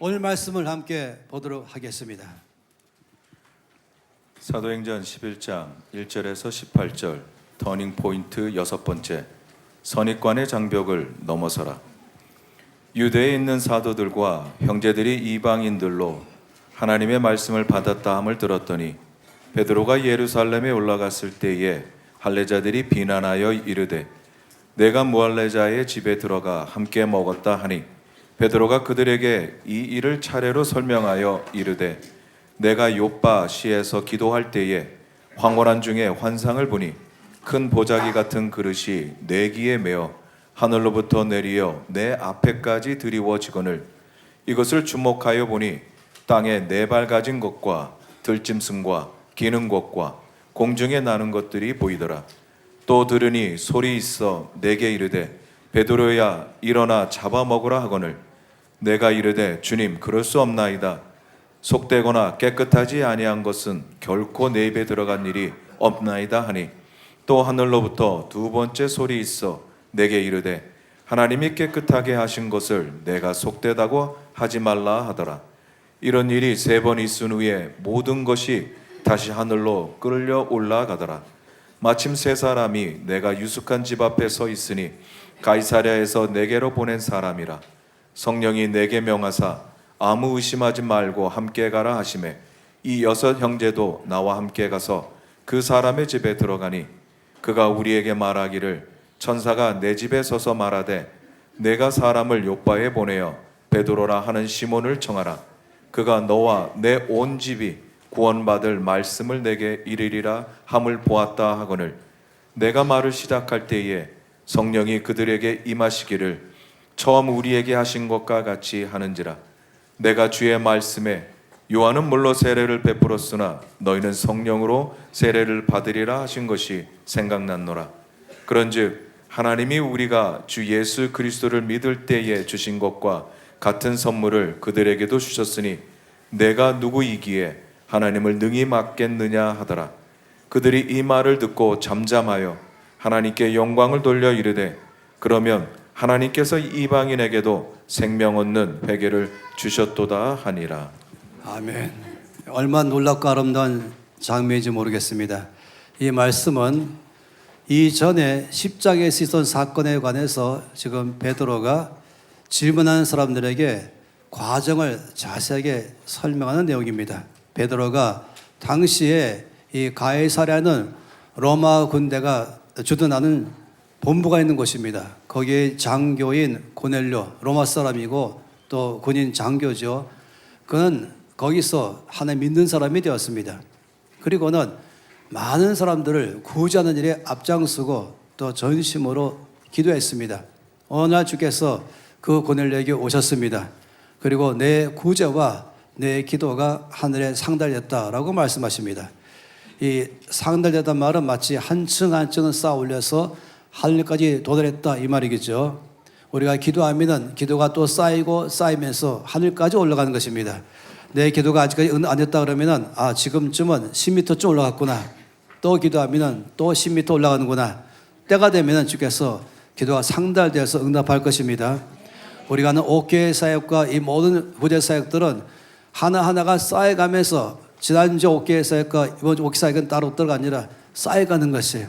오늘 말씀을 함께 보도록 하겠습니다. 사도행전 11장 1절에서 18절 터닝 포인트 6번째, 선입관의 장벽을 넘어서라. 유대에 있는 사도들과 형제들이 이방인들로 하나님의 말씀을 받았다 함을 들었더니 베드로가 예루살렘에 올라갔을 때에 할례자들이 비난하여 이르되 내가 무할례자의 집에 들어가 함께 먹었다 하니 베드로가 그들에게 이 일을 차례로 설명하여 이르되 내가 요빠 시에서 기도할 때에 황홀한 중에 환상을 보니 큰 보자기 같은 그릇이 네 기에 매어 하늘로부터 내리어 내 앞에까지 드리워지거늘 이것을 주목하여 보니 땅에 네 발 가진 것과 들짐승과 기는 것과 공중에 나는 것들이 보이더라. 또 들으니 소리 있어 내게 이르되 베드로야 일어나 잡아먹으라 하거늘 내가 이르되 주님 그럴 수 없나이다. 속되거나 깨끗하지 아니한 것은 결코 내 입에 들어간 일이 없나이다 하니 또 하늘로부터 두 번째 소리 있어 내게 이르되 하나님이 깨끗하게 하신 것을 내가 속되다고 하지 말라 하더라. 이런 일이 3번 있은 후에 모든 것이 다시 하늘로 끌려 올라가더라. 마침 3사람이 내가 유숙한 집 앞에 서 있으니 가이사랴에서 내게로 보낸 사람이라. 성령이 내게 명하사 아무 의심하지 말고 함께 가라 하시매 이 6 형제도 나와 함께 가서 그 사람의 집에 들어가니 그가 우리에게 말하기를 천사가 내 집에 서서 말하되 내가 사람을 요빠에 보내어 베드로라 하는 시몬을 청하라. 그가 너와 내 온 집이 구원받을 말씀을 내게 이르리라 함을 보았다 하거늘 내가 말을 시작할 때에 성령이 그들에게 임하시기를 처음 우리에게 하신 것과 같이 하는지라. 내가 주의 말씀에 요한은 물로 세례를 베풀었으나 너희는 성령으로 세례를 받으리라 하신 것이 생각났노라. 그런즉 하나님이 우리가 주 예수 그리스도를 믿을 때에 주신 것과 같은 선물을 그들에게도 주셨으니 내가 누구이기에 하나님을 능히 맡겠느냐 하더라. 그들이 이 말을 듣고 잠잠하여 하나님께 영광을 돌려 이르되 그러면 하나님께서 이방인에게도 생명 얻는 회개를 주셨도다 하니라. 아멘. 얼마나 놀랍고 아름다운 장면인지 모르겠습니다. 이 말씀은 이전에 십자가에서 있었던 사건에 관해서 지금 베드로가 질문하는 사람들에게 과정을 자세하게 설명하는 내용입니다. 베드로가 당시에 이 가이사랴는 로마 군대가 주둔하는 본부가 있는 곳입니다. 거기에 장교인 고넬료, 로마 사람이고 또 군인 장교죠. 그는 거기서 하나님 믿는 사람이 되었습니다. 그리고는 많은 사람들을 구제하는 일에 앞장서고 또 전심으로 기도했습니다. 어느 날 주께서 그 고넬료에게 오셨습니다. 그리고 내 구제와 내 기도가 하늘에 상달됐다라고 말씀하십니다. 이 상달됐다는 말은 마치 한 층 한 층을 쌓아 올려서 하늘까지 도달했다 이 말이겠죠. 우리가 기도하면 기도가 또 쌓이고 쌓이면서 하늘까지 올라가는 것입니다. 내 기도가 아직까지 안 됐다 그러면 지금쯤은 10m쯤 올라갔구나. 또 기도하면 또 10m 올라가는구나. 때가 되면 주께서 기도가 상달되어서 응답할 것입니다. 우리가 하는 옥교회 사역과 이 모든 구제 사역들은 하나하나가 쌓여가면서 지난주 옥교회 사역과 이번 옥교회 사역은 따로 따로가 아니라 쌓여가는 것이에요.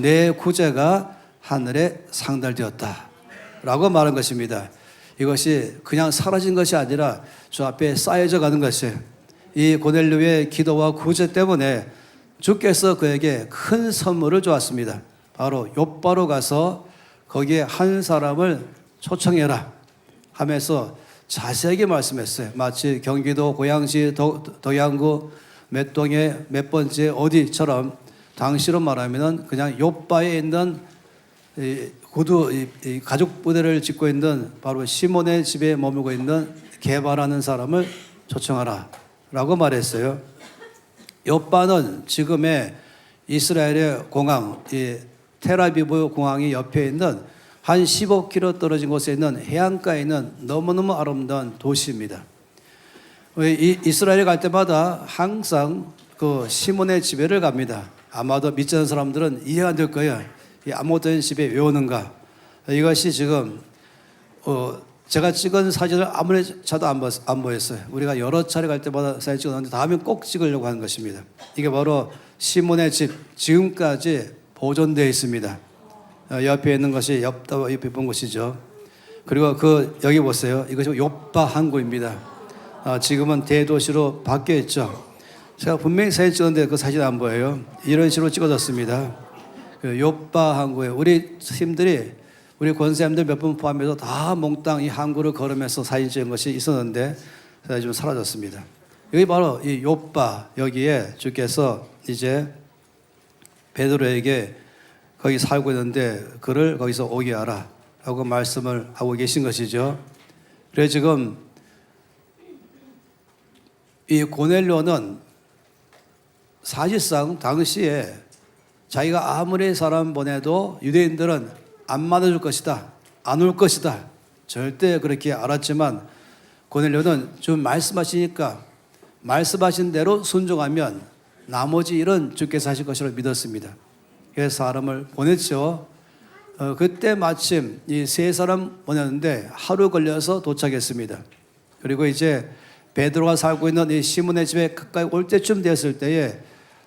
내 구제가 하늘에 상달되었다 라고 말한 것입니다. 이것이 그냥 사라진 것이 아니라 주 앞에 쌓여져 가는 것이에요. 이 고넬료의 기도와 구제 때문에 주께서 그에게 큰 선물을 주었습니다. 바로 요빠로 가서 거기에 한 사람을 초청해라 하면서 자세하게 말씀했어요. 마치 경기도 고양시 동양구 몇 동에 몇 번째 어디처럼 당시로 말하면 그냥 요빠에 있는 가족 부대를 짓고 있는 바로 시몬의 집에 머물고 있는 게바라는 사람을 초청하라 라고 말했어요. 요빠는 지금의 이스라엘의 공항 텔아비브 공항이 옆에 있는 한 15km 떨어진 곳에 있는 해안가에 있는 너무너무 아름다운 도시입니다. 이스라엘에 갈 때마다 항상 그 시몬의 집에를 갑니다. 아마도 믿지 않는 사람들은 이해가 안 될 거예요. 아무것도 없는 집에 왜 오는가? 이것이 지금 제가 찍은 사진을 아무리 찾아도 안 보였어요. 우리가 여러 차례 갈 때마다 사진 찍었는데 다음에 꼭 찍으려고 하는 것입니다. 이게 바로 시몬의 집, 지금까지 보존되어 있습니다. 옆에 있는 것이 옆에 본 것이죠. 그리고 여기 보세요. 이것이 요빠 항구입니다. 지금은 대도시로 바뀌어 있죠. 제가 분명히 사진 찍었는데 그 사진 안 보여요. 이런 식으로 찍어졌습니다. 요빠 항구에 우리 팀들이 우리 권사님들 몇 분 포함해서 다 몽땅 이 항구를 걸으면서 사진 찍은 것이 있었는데 좀 사라졌습니다. 여기 바로 이 요빠, 여기에 주께서 이제 베드로에게 거기 살고 있는데 그를 거기서 오게 하라 라고 말씀을 하고 계신 것이죠. 그래서 지금 이 고넬료는 사실상 당시에 자기가 아무리 사람 보내도 유대인들은 안 만나줄 것이다, 안 올 것이다, 절대 그렇게 알았지만 고넬료는 좀 말씀하시니까 말씀하신 대로 순종하면 나머지 일은 주께서 하실 것이라고 믿었습니다. 그래서 사람을 보냈죠. 그때 마침 이 세 사람 보냈는데 하루 걸려서 도착했습니다. 그리고 이제 베드로가 살고 있는 이 시몬의 집에 가까이 올 때쯤 됐을 때에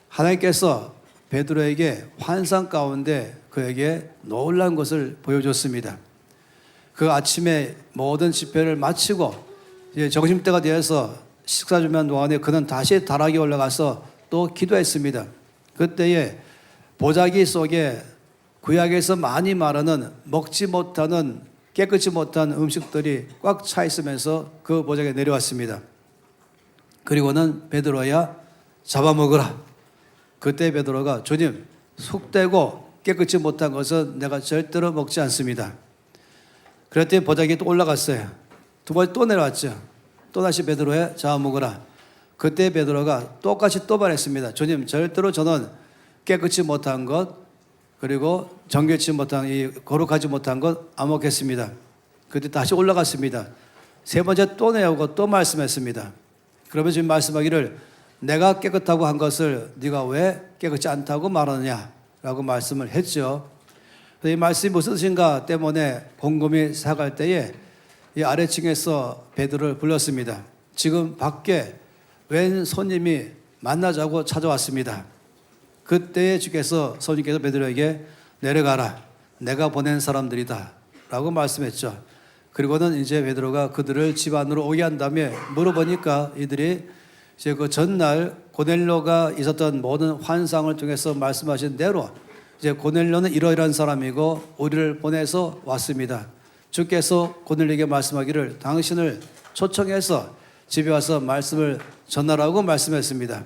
하나님께서 베드로에게 환상 가운데 그에게 놀라운 것을 보여줬습니다. 그 아침에 모든 집회를 마치고 이제 점심때가 되어서 식사 준비한 동안에 그는 다시 다락에 올라가서 또 기도했습니다. 그때에 보자기 속에 구약에서 많이 말하는 먹지 못하는 깨끗이 못한 음식들이 꽉 차 있으면서 그 보자기에 내려왔습니다. 그리고는 베드로야 잡아먹으라. 그때 베드로가 주님 속되고 깨끗이 못한 것은 내가 절대로 먹지 않습니다. 그랬더니 보자기에 또 올라갔어요. 두 번 또 내려왔죠. 또다시 베드로야 잡아먹으라. 그때 베드로가 똑같이 또 말했습니다. 주님 절대로 저는 깨끗이 못한 것 그리고 정결치 못한 이 거룩하지 못한 것 안 먹겠습니다. 그때 다시 올라갔습니다. 세 번째 또 내오고 또 말씀했습니다. 그러면 지금 말씀하기를 내가 깨끗하고 한 것을 네가 왜 깨끗지 않다고 말하느냐 라고 말씀을 했죠. 이 말씀이 무슨 뜻인가 때문에 곰곰이 생각할 때에 이 아래층에서 베드로를 불렀습니다. 지금 밖에 웬 손님이 만나자고 찾아왔습니다. 그때에 주께서 손님께서 베드로에게 내려가라. 내가 보낸 사람들이다. 라고 말씀했죠. 그리고는 이제 베드로가 그들을 집 안으로 오게 한 다음에 물어보니까 이들이 이제 그 전날 고넬료가 있었던 모든 환상을 통해서 말씀하신 대로 이제 고넬료는 이러이러한 사람이고 우리를 보내서 왔습니다. 주께서 고넬료에게 말씀하기를 당신을 초청해서 집에 와서 말씀을 전하라고 말씀했습니다.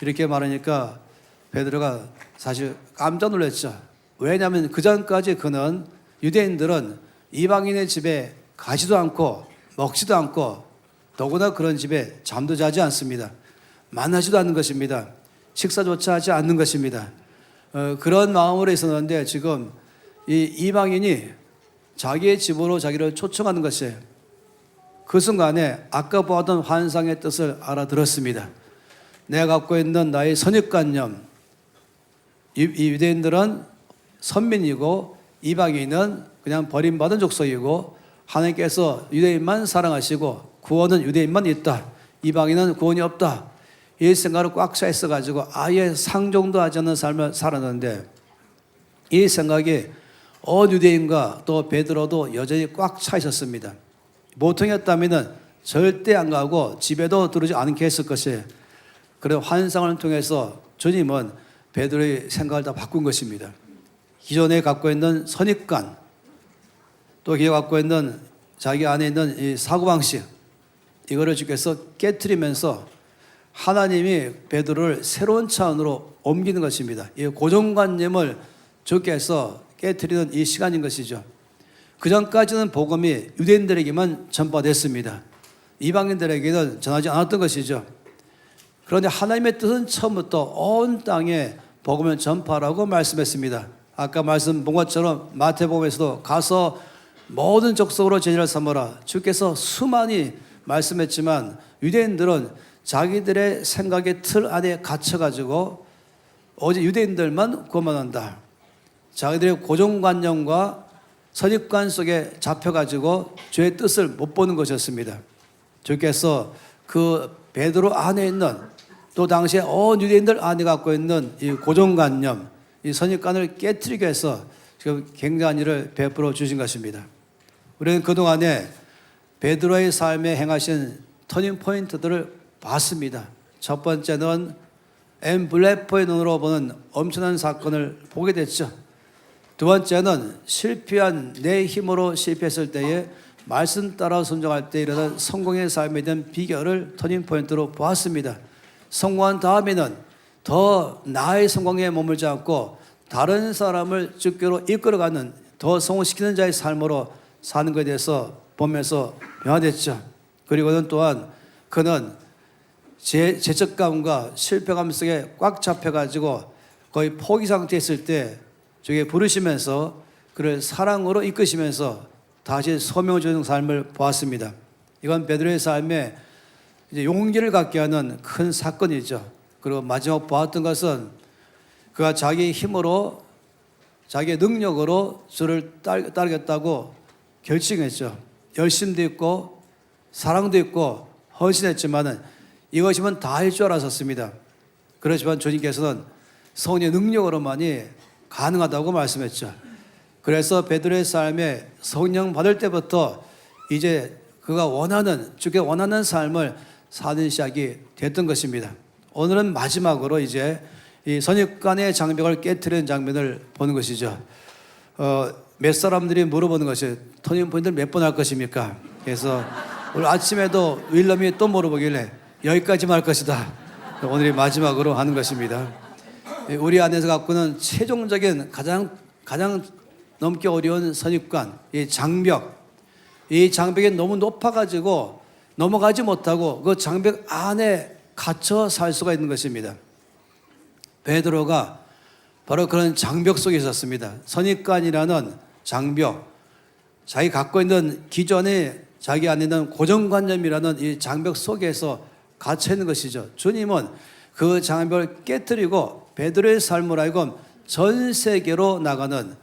이렇게 말하니까 베드로가 사실 깜짝 놀랐죠. 왜냐하면 그 전까지 그는 유대인들은 이방인의 집에 가지도 않고 먹지도 않고 더구나 그런 집에 잠도 자지 않습니다. 만나지도 않는 것입니다. 식사조차 하지 않는 것입니다. 그런 마음으로 있었는데 지금 이 이방인이 자기의 집으로 자기를 초청하는 것이에요. 그 순간에 아까 보았던 환상의 뜻을 알아들었습니다. 내가 갖고 있는 나의 선입관념, 이 유대인들은 선민이고 이방인은 그냥 버림받은 족속이고 하나님께서 유대인만 사랑하시고 구원은 유대인만 있다. 이방인은 구원이 없다. 이 생각을 꽉 차 있어가지고 아예 상종도 하지 않는 삶을 살았는데 이 생각이 유대인과 또 베드로도 여전히 꽉 차 있었습니다. 보통이었다면 절대 안 가고 집에도 들어오지 않게 했을 것이에요. 그래 환상을 통해서 주님은 베드로의 생각을 다 바꾼 것입니다. 기존에 갖고 있는 선입관, 또 기존에 갖고 있는 자기 안에 있는 이 사고방식, 이거를 주께서 깨트리면서 하나님이 베드로를 새로운 차원으로 옮기는 것입니다. 이 고정관념을 주께서 깨트리는 이 시간인 것이죠. 그 전까지는 복음이 유대인들에게만 전파됐습니다. 이방인들에게는 전하지 않았던 것이죠. 그런데 하나님의 뜻은 처음부터 온 땅에 복음을 전파라고 말씀했습니다. 아까 말씀 본 것처럼 마태복음에서도 가서 모든 족속으로 제자를 삼으라. 주께서 수많이 말씀했지만 유대인들은 자기들의 생각의 틀 안에 갇혀가지고 오직 유대인들만 구원한다. 자기들의 고정관념과 선입관 속에 잡혀가지고 죄의 뜻을 못 보는 것이었습니다. 주께서 그 베드로 안에 있는 또 당시에 온 유대인들 안에 갖고 있는 이 고정관념, 이 선입관을 깨뜨리기 위해서 지금 굉장한 일을 베풀어 주신 것입니다. 우리는 그동안에 베드로의 삶에 행하신 터닝 포인트들을 봤습니다. 첫 번째는 엠블레퍼의 눈으로 보는 엄청난 사건을 보게 됐죠. 두 번째는 실패한 내 힘으로 실패했을 때에 말씀 따라 순종할 때 일어난 성공의 삶에 대한 비결을 터닝 포인트로 보았습니다. 성공한 다음에는 더 나의 성공에 머물지 않고 다른 사람을 주께로 이끌어가는 더 성공시키는 자의 삶으로 사는 것에 대해서 보면서 변화됐죠. 그리고는 또한 그는 죄책감과 실패감 속에 꽉 잡혀가지고 거의 포기 상태에 있을 때 주께 부르시면서 그를 사랑으로 이끄시면서 다시 소명을 주는 삶을 보았습니다. 이건 베드로의 삶에 이제 용기를 갖게 하는 큰 사건이죠. 그리고 마지막 보았던 것은 그가 자기 힘으로 자기의 능력으로 주를 따르겠다고 결심했죠. 열심도 있고 사랑도 있고 헌신했지만은 이것이면 다 할 줄 알았었습니다. 그렇지만 주님께서는 성령의 능력으로만이 가능하다고 말씀했죠. 그래서 베드로의 삶에 성령 받을 때부터 이제 그가 원하는 주께 원하는 삶을 사는 시작이 됐던 것입니다. 오늘은 마지막으로 이제 이 선입관의 장벽을 깨트리는 장면을 보는 것이죠. 몇 사람들이 물어보는 것이 터닝 포인트 몇 번 할 것입니까? 그래서 오늘 아침에도 윌럼이 또 물어보길래 여기까지만 할 것이다. 오늘이 마지막으로 하는 것입니다. 우리 안에서 갖고는 최종적인 가장 넘기 어려운 선입관, 이 장벽. 이 장벽이 너무 높아가지고 넘어가지 못하고 그 장벽 안에 갇혀 살 수가 있는 것입니다. 베드로가 바로 그런 장벽 속에 있었습니다. 선입관이라는 장벽, 자기 갖고 있는 기존의 자기 안에 있는 고정관념이라는 이 장벽 속에서 갇혀 있는 것이죠. 주님은 그 장벽을 깨뜨리고 베드로의 삶을 하여금 전 세계로 나가는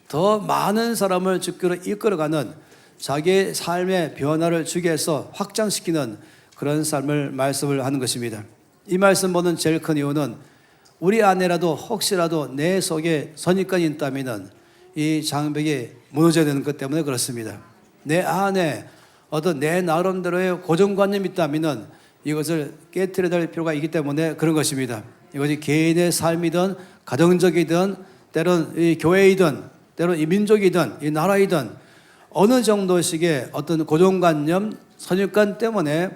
더 많은 사람을 주께로 이끌어가는 자기의 삶의 변화를 주기 위해서 확장시키는 그런 삶을 말씀을 하는 것입니다. 이 말씀 보는 제일 큰 이유는 우리 안에라도 혹시라도 내 속에 선입관이 있다면 이 장벽이 무너져야 되는 것 때문에 그렇습니다. 내 안에 어떤 내 나름대로의 고정관념이 있다면 이것을 깨트려야 될 필요가 있기 때문에 그런 것입니다. 이것이 개인의 삶이든 가정적이든 때론 이 교회이든 때론 이 민족이든 이 나라이든 어느 정도씩의 어떤 고정관념, 선입관 때문에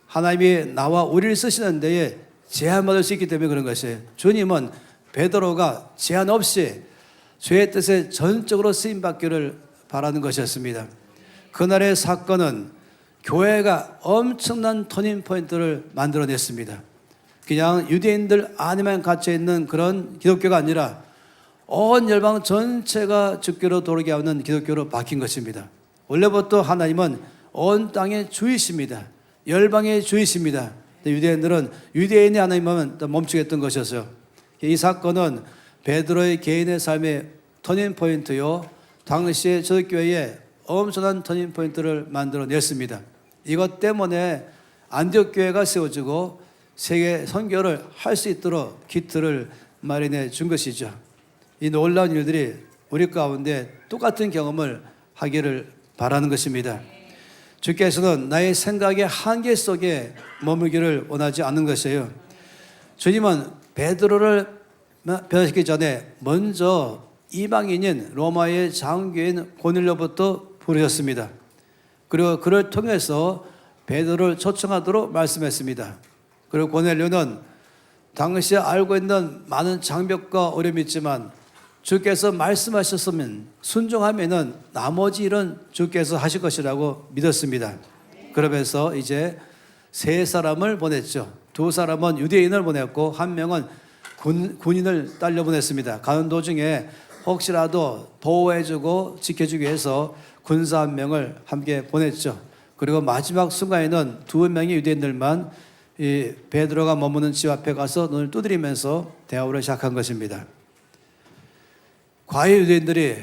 하나님이 나와 우리를 쓰시는 데에 제한받을 수 있기 때문에 그런 것이에요. 주님은 베드로가 제한 없이 죄의 뜻에 전적으로 쓰임받기를 바라는 것이었습니다. 그날의 사건은 교회가 엄청난 터닝포인트를 만들어냈습니다. 그냥 유대인들 안에만 갇혀있는 그런 기독교가 아니라 온 열방 전체가 주께로 돌아오게 하는 기독교로 바뀐 것입니다. 원래부터 하나님은 온 땅의 주이십니다. 열방의 주이십니다. 유대인들은 유대인의 하나님만 멈추겠던 것이었어요. 이 사건은 베드로의 개인의 삶의 터닝포인트요, 당시의 저교회에 엄청난 터닝포인트를 만들어냈습니다. 이것 때문에 안디옥 교회가 세워지고 세계 선교를 할 수 있도록 기틀을 마련해 준 것이죠. 이 놀라운 일들이 우리 가운데 똑같은 경험을 하기를 바라는 것입니다. 주께서는 나의 생각의 한계 속에 머물기를 원하지 않는 것이에요. 주님은 베드로를 변화시키기 전에 먼저 이방인인 로마의 장교인 고넬료부터 부르셨습니다. 그리고 그를 통해서 베드로를 초청하도록 말씀했습니다. 그리고 고넬료는 당시에 알고 있는 많은 장벽과 어려움이 있지만 주께서 말씀하셨으면 순종하면은 나머지 일은 주께서 하실 것이라고 믿었습니다. 그러면서 이제 세 사람을 보냈죠. 두 사람은 유대인을 보냈고 한 명은 군인을 딸려 보냈습니다. 가는 도중에 혹시라도 보호해주고 지켜주기 위해서 군사 한 명을 함께 보냈죠. 그리고 마지막 순간에는 두 명의 유대인들만 이 베드로가 머무는 집 앞에 가서 눈을 두드리면서 대화를 시작한 것입니다. 과연 유대인들이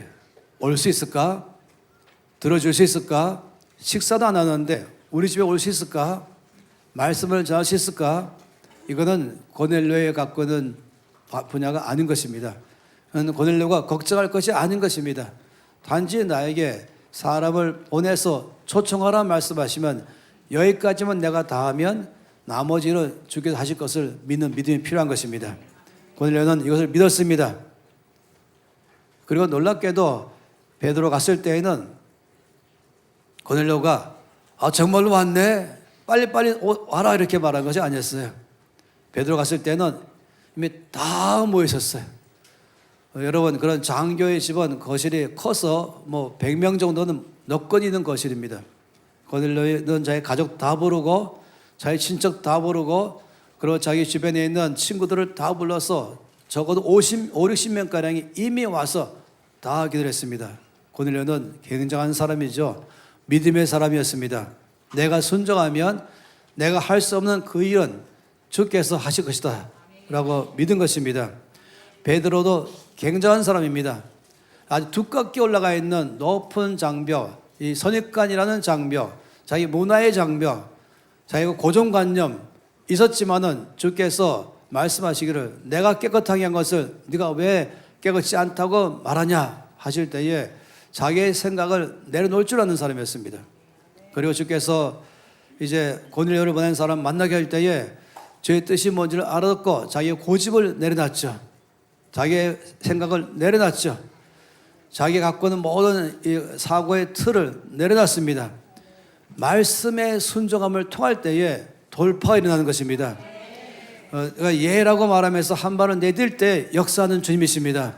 올 수 있을까? 들어줄 수 있을까? 식사도 안 하는데 우리 집에 올 수 있을까? 말씀을 전할 수 있을까? 이거는 고넬료에 갖고 있는 분야가 아닌 것입니다. 고넬료가 걱정할 것이 아닌 것입니다. 단지 나에게 사람을 보내서 초청하라 말씀하시면 여기까지만 내가 다 하면 나머지는 주께서 하실 것을 믿는 믿음이 필요한 것입니다. 고넬료는 이것을 믿었습니다. 그리고 놀랍게도 베드로 갔을 때에는 고넬료가 정말로 왔네, 빨리빨리 와라 이렇게 말한 것이 아니었어요. 베드로 갔을 때는 이미 다 모여 있었어요. 여러분, 그런 장교의 집은 거실이 커서 100명 정도는 너건 있는 거실입니다. 고넬료는 자기 가족 다 부르고 자기 친척 다 부르고 그리고 자기 주변에 있는 친구들을 다 불러서 적어도 5, 60명가량이 이미 와서 다 기도했습니다. 고넬료는 굉장한 사람이죠. 믿음의 사람이었습니다. 내가 순종하면 내가 할 수 없는 그 일은 주께서 하실 것이다 라고 믿은 것입니다. 베드로도 굉장한 사람입니다. 아주 두껍게 올라가 있는 높은 장벽, 이 선입관이라는 장벽, 자기 문화의 장벽, 자기가 고정관념 있었지만은 주께서 말씀하시기를 내가 깨끗하게 한 것을 네가 왜 깨끗이 않다고 말하냐 하실 때에 자기의 생각을 내려놓을 줄 아는 사람이었습니다. 그리고 주께서 이제 고넬료를 보낸 사람 만나게 할 때에 죄의 뜻이 뭔지를 알아듣고 자기의 고집을 내려놨죠. 자기의 생각을 내려놨죠. 자기가 갖고 있는 모든 이 사고의 틀을 내려놨습니다. 말씀의 순종함을 통할 때에 돌파가 일어나는 것입니다. 그러니까 예라고 말하면서 한 발을 내딜 때 역사하는 주님이십니다.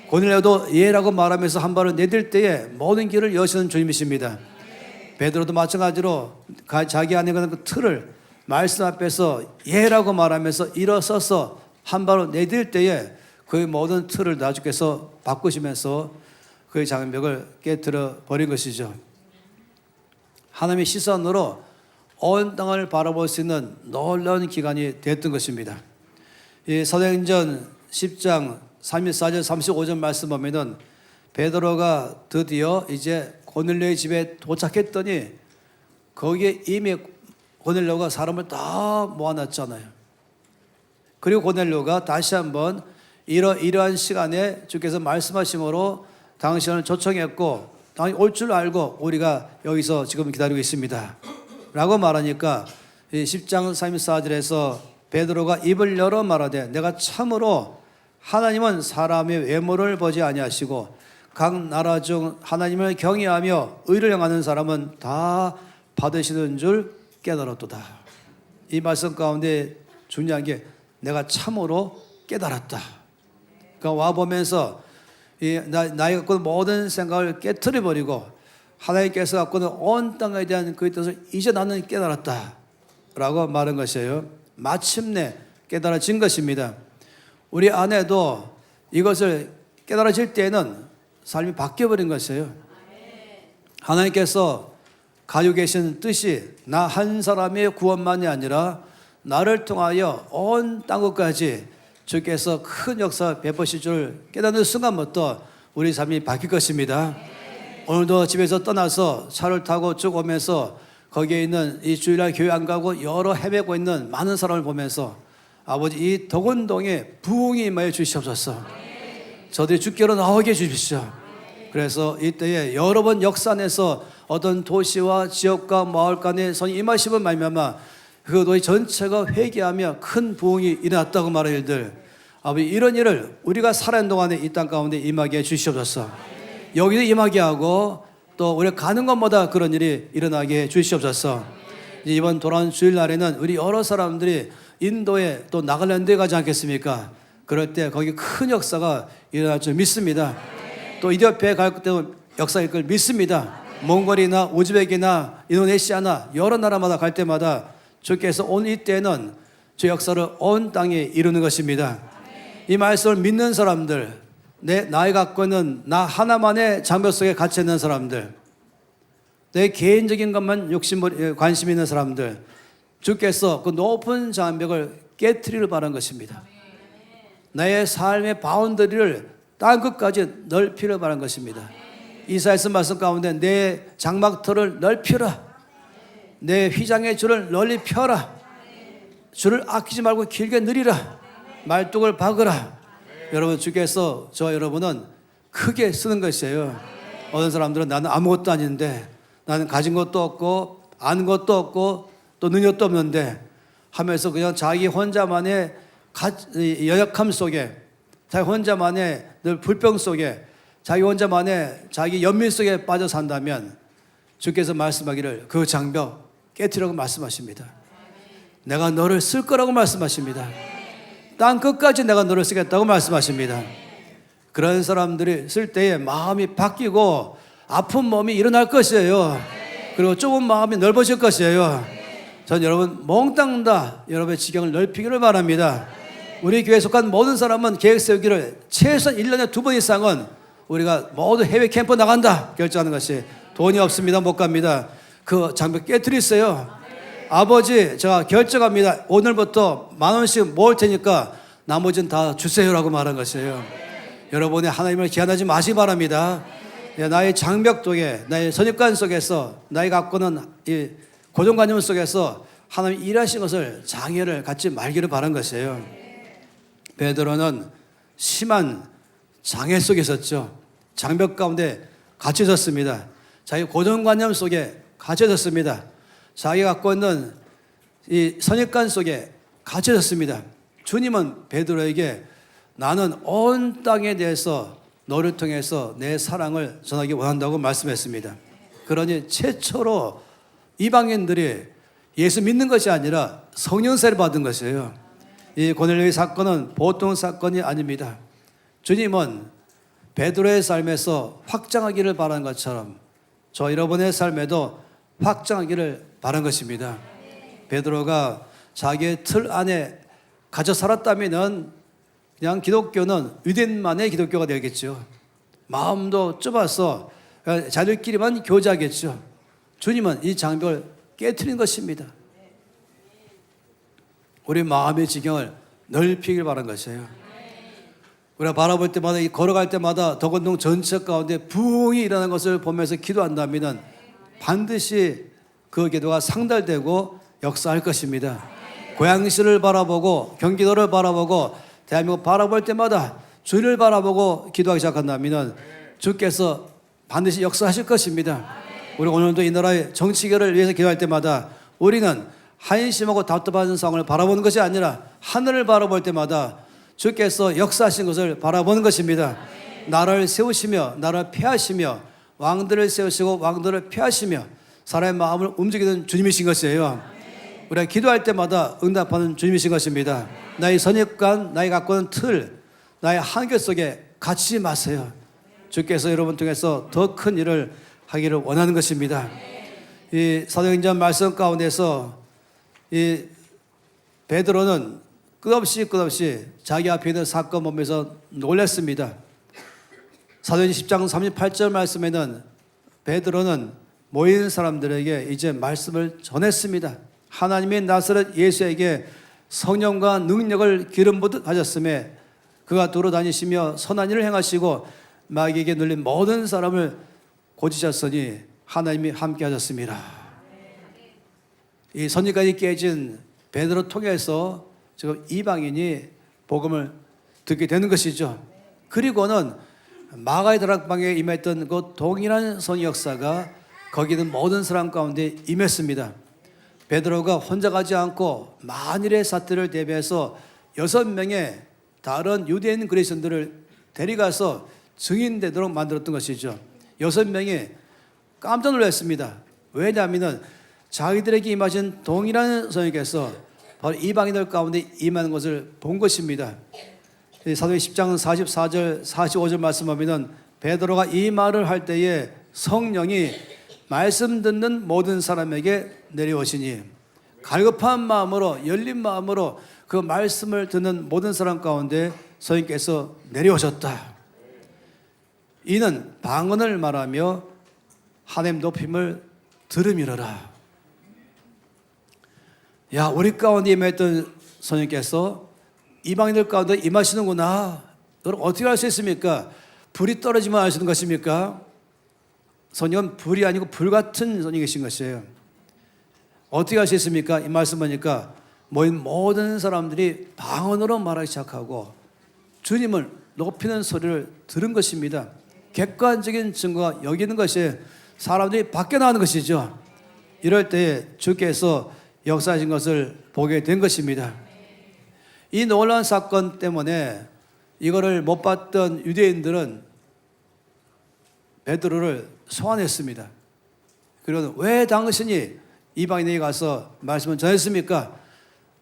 고넬료도 예라고 말하면서 한 발을 내딜 때에 모든 길을 여시는 주님이십니다. 베드로도 마찬가지로 자기 안에 있는 그 틀을 말씀 앞에서 예라고 말하면서 일어서서 한 발을 내딜 때에 그의 모든 틀을 다 주께서 바꾸시면서 그의 장벽을 깨뜨려 버린 것이죠. 하나님의 시선으로 온 땅을 바라볼 수 있는 놀라운 기간이 됐던 것입니다. 이 사도행전 10장 34절 35절 말씀 보면은 베드로가 드디어 이제 고넬료의 집에 도착했더니 거기에 이미 고넬료가 사람을 다 모아놨잖아요. 그리고 고넬료가 다시 한번 이러한 시간에 주께서 말씀하심으로 당신을 초청했고 당연히 올 줄 알고 우리가 여기서 지금 기다리고 있습니다 라고 말하니까 10장 34절에서 베드로가 입을 열어 말하되 내가 참으로 하나님은 사람의 외모를 보지 아니하시고 각 나라 중 하나님을 경외하며 의를 행하는 사람은 다 받으시는 줄 깨달았도다. 이 말씀 가운데 중요한 게 내가 참으로 깨달았다. 그러니까 와보면서 나의 갖고 있는 모든 생각을 깨트려버리고 하나님께서 갖고 있는 온 땅에 대한 그 뜻을 이제 나는 깨달았다 라고 말한 것이에요. 마침내 깨달아진 것입니다. 우리 안에도 이것을 깨달아질 때에는 삶이 바뀌어버린 것이에요. 하나님께서 가지고 계신 뜻이 나 한 사람의 구원만이 아니라 나를 통하여 온 땅끝까지 주께서 큰 역사 베푸실 줄 깨닫는 순간부터 우리 삶이 바뀔 것입니다. 오늘도 집에서 떠나서 차를 타고 쭉 오면서 거기에 있는 이 주일날 교회 안 가고 여러 헤매고 있는 많은 사람을 보면서 아버지 이 더군동에 부흥이 임하여 주시옵소서. 저들이 주께로 나오게 해주십시오. 그래서 이때에 여러 번 역사 안에서 어떤 도시와 지역과 마을 간의 선이 임하심을 말미암아 그 도시 전체가 회개하며 큰 부흥이 일어났다고 말할 일들 아버지 이런 일을 우리가 살아있는 동안에 이 땅 가운데 임하게 해주시옵소서. 여기도 임하게 하고 또 우리가 가는 것마다 그런 일이 일어나게 해주시옵소서. 이번 돌아온 주일날에는 우리 여러 사람들이 인도에 또 나갈랜드에 가지 않겠습니까? 그럴 때 거기 큰 역사가 일어날 줄 믿습니다. 또 이디오피아에 갈 때도 역사일 걸 믿습니다. 몽골이나 우즈벡이나 인도네시아나 여러 나라마다 갈 때마다 주께서 온 이때는 주 역사를 온 땅에 이루는 것입니다. 이 말씀을 믿는 사람들, 나이 갖고 있는 나 하나만의 장벽 속에 갇혀 있는 사람들, 내 개인적인 것만 관심 있는 사람들, 주께서 그 높은 장벽을 깨트리를 바란 것입니다. 나의 삶의 바운더리를 땅끝까지 넓히를 바란 것입니다. 이사야서 말씀 가운데 내 장막터를 넓히라. 내 휘장의 줄을 널리 펴라. 줄을 아끼지 말고 길게 늘리라. 말뚝을 박으라. 여러분, 주께서 저 여러분은 크게 쓰는 것이에요. 어떤 사람들은 나는 아무것도 아닌데, 나는 가진 것도 없고 아는 것도 없고 또 능력도 없는데 하면서 그냥 자기 혼자만의 연약함 속에, 자기 혼자만의 늘 불평 속에, 자기 혼자만의 자기 연민 속에 빠져 산다면 주께서 말씀하기를 그 장벽 깨트리라고 말씀하십니다. 내가 너를 쓸 거라고 말씀하십니다. 땅 끝까지 내가 너를 쓰겠다고 말씀하십니다. 그런 사람들이 쓸 때에 마음이 바뀌고 아픈 몸이 일어날 것이에요. 그리고 좁은 마음이 넓어질 것이에요. 전 여러분 몽땅 다 여러분의 지경을 넓히기를 바랍니다. 우리 교회에 속한 모든 사람은 계획 세우기를 최소한 1년에 2번 이상은 우리가 모두 해외 캠프 나간다 결정하는 것이, 돈이 없습니다 못 갑니다. 그 장벽 깨트리세요. 아버지, 제가 결정합니다. 오늘부터 10,000원씩 모을 테니까 나머지는 다 주세요라고 말한 것이에요. 여러분의 하나님을 기한하지 마시기 바랍니다. 나의 장벽 속에, 나의 선입관 속에서, 나의 갖고 있는 이 고정관념 속에서 하나님 일하신 것을, 장애를 갖지 말기를 바란 것이에요. 베드로는 심한 장애 속에 있었죠. 장벽 가운데 갇혀졌습니다. 자기 고정관념 속에 갇혀졌습니다. 자기가 갖고 있는 이 선입관 속에 갇혀졌습니다. 주님은 베드로에게 나는 온 땅에 대해서 너를 통해서 내 사랑을 전하기 원한다고 말씀했습니다. 그러니 최초로 이방인들이 예수 믿는 것이 아니라 성령세를 받은 것이에요. 이 고넬료의 사건은 보통 사건이 아닙니다. 주님은 베드로의 삶에서 확장하기를 바라는 것처럼 저 여러분의 삶에도 확장하기를 바란 것입니다. 베드로가 자기의 틀 안에 갇혀 살았다면 그냥 기독교는 유대인만의 기독교가 되겠죠. 마음도 좁아서 자들끼리만 교제하겠죠. 주님은 이 장벽을 깨트린 것입니다. 우리 마음의 지경을 넓히길 바란 것이에요. 우리가 바라볼 때마다, 걸어갈 때마다 덕원동 전체 가운데 부흥이 일어나는 것을 보면서 기도한다면 반드시 그 기도가 상달되고 역사할 것입니다. 고양시를 바라보고 경기도를 바라보고 대한민국 바라볼 때마다 주를 바라보고 기도하기 시작한다면 주께서 반드시 역사하실 것입니다. 우리 오늘도 이 나라의 정치결을 위해서 기도할 때마다 우리는 한심하고 답답한 상황을 바라보는 것이 아니라 하늘을 바라볼 때마다 주께서 역사하신 것을 바라보는 것입니다. 나라를 세우시며 나라를 폐하시며 왕들을 세우시고 왕들을 폐하시며 사람의 마음을 움직이는 주님이신 것이에요. 우리가 기도할 때마다 응답하는 주님이신 것입니다. 나의 선입관, 나의 갖고 있는 틀, 나의 한계 속에 갇히지 마세요. 주께서 여러분 통해서 더 큰 일을 하기를 원하는 것입니다. 이 사도행전 말씀 가운데서 이 베드로는 끝없이 자기 앞에 있는 사건 보면서 놀랐습니다. 사도행전 10장 38절 말씀에는 베드로는 모인 사람들에게 이제 말씀을 전했습니다. 하나님의 나사렛 예수에게 성령과 능력을 기름 부듯 하셨음에 그가 돌아다니시며 선한 일을 행하시고 마귀에게 눌린 모든 사람을 고치셨으니 하나님이 함께 하셨습니다. 이 선지까지 깨진 베드로 통해서 지금 이방인이 복음을 듣게 되는 것이죠. 그리고는 마가의 다락방에 임했던 그 동일한 성 역사가 거기 있는 모든 사람 가운데 임했습니다. 베드로가 혼자 가지 않고 만일의 사태를 대비해서 6명의 다른 유대인 그리스도인들을 데려가서 증인되도록 만들었던 것이죠. 6명이 깜짝 놀랐습니다. 왜냐하면 자기들에게 임하신 동일한 성령께서 바로 이방인들 가운데 임하는 것을 본 것입니다. 사도행 10장 44절 45절 말씀하면 베드로가 이 말을 할 때에 성령이 말씀 듣는 모든 사람에게 내려오시니 갈급한 마음으로 열린 마음으로 그 말씀을 듣는 모든 사람 가운데 성령께서 내려오셨다. 이는 방언을 말하며 하나님 높임을 들음이러라. 야, 우리 가운데 임했던 성령께서 이방인들 가운데 임하시는구나. 여러분 어떻게 할 수 있습니까? 불이 떨어지면 알 수 있는 것입니까? 손익은 불이 아니고 불같은 손이 계신 것이에요. 어떻게 할 수 있습니까? 이 말씀 보니까 모인 모든 사람들이 방언으로 말하기 시작하고 주님을 높이는 소리를 들은 것입니다. 객관적인 증거가 여기 있는 것이 사람들이 밖에 나가는 것이죠. 이럴 때에 주께서 역사하신 것을 보게 된 것입니다. 이 놀라운 사건 때문에 이거를 못 봤던 유대인들은 베드로를 소환했습니다. 그리고 왜 당신이 이방인에게 가서 말씀을 전했습니까?